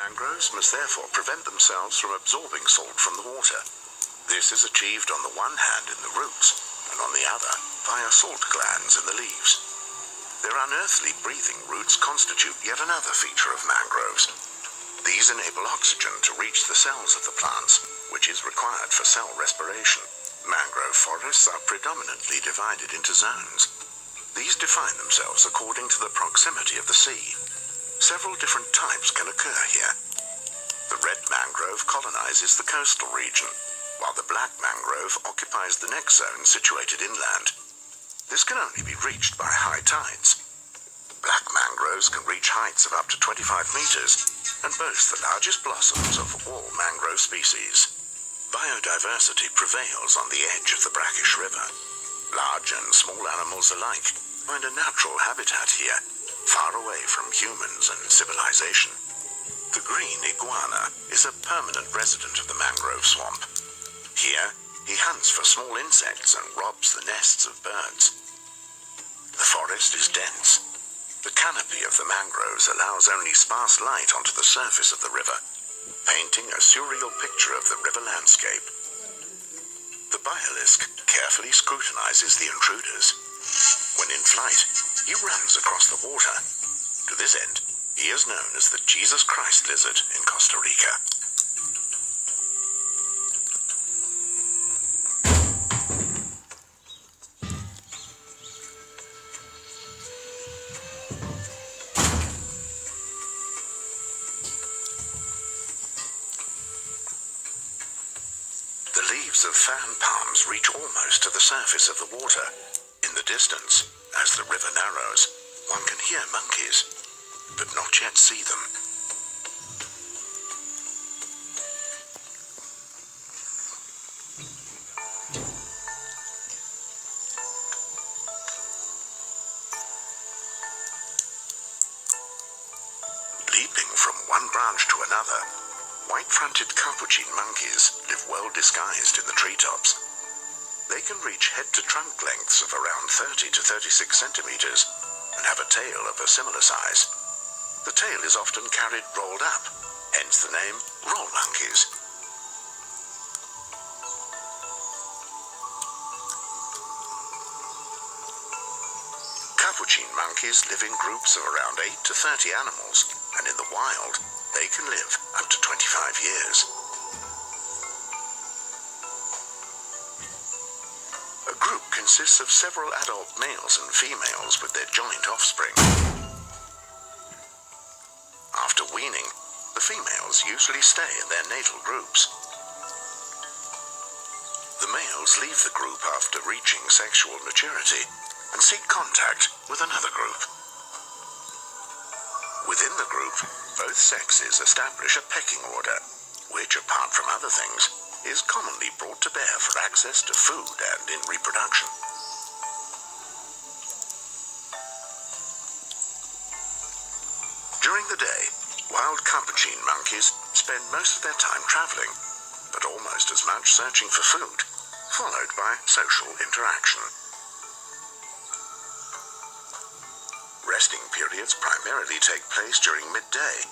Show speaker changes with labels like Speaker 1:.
Speaker 1: Mangroves must therefore prevent themselves from absorbing salt from the water. This is achieved on the one hand in the roots, and on the other via salt glands in the leaves. Their unearthly breathing roots constitute yet another feature of mangroves. These enable oxygen to reach the cells of the plants, which is required for cell respiration. Mangrove forests are predominantly divided into zones. These define themselves according to the proximity of the sea. Several different types can occur here. The red mangrove colonizes the coastal region, while the black mangrove occupies the next zone situated inland. This can only be reached by high tides. Black mangroves can reach heights of up to 25 meters and boast the largest blossoms of all mangrove species. Biodiversity prevails on the edge of the brackish river. Large and small animals alike find a natural habitat here, far away from humans and civilization. The green iguana is a permanent resident of the mangrove swamp. Here, he hunts for small insects and robs the nests of birds. The forest is dense. The canopy of the mangroves allows only sparse light onto the surface of the river, painting a surreal picture of the river landscape. The biolisk carefully scrutinizes the intruders. When in flight, he runs across the water. To this end, he is known as the Jesus Christ lizard in Costa Rica. The leaves of fan palms reach almost to the surface of the water. In the distance, as the river narrows, one can hear monkeys, but not yet see them. Leaping from one branch to another, white-fronted capuchin monkeys live well disguised in the treetops. They can reach head-to-trunk lengths of around 30 to 36 centimeters and have a tail of a similar size. The tail is often carried rolled up, hence the name roll monkeys. Capuchin monkeys live in groups of around 8 to 30 animals, and in the wild, they can live up to 25 years. A group consists of several adult males and females with their joint offspring. After weaning, the females usually stay in their natal groups. The males leave the group after reaching sexual maturity and seek contact with another group. Within the group, both sexes establish a pecking order, which, apart from other things, is commonly brought to bear for access to food and in reproduction. During the day, wild capuchin monkeys spend most of their time traveling, but almost as much searching for food, followed by social interaction. Resting periods primarily take place during midday,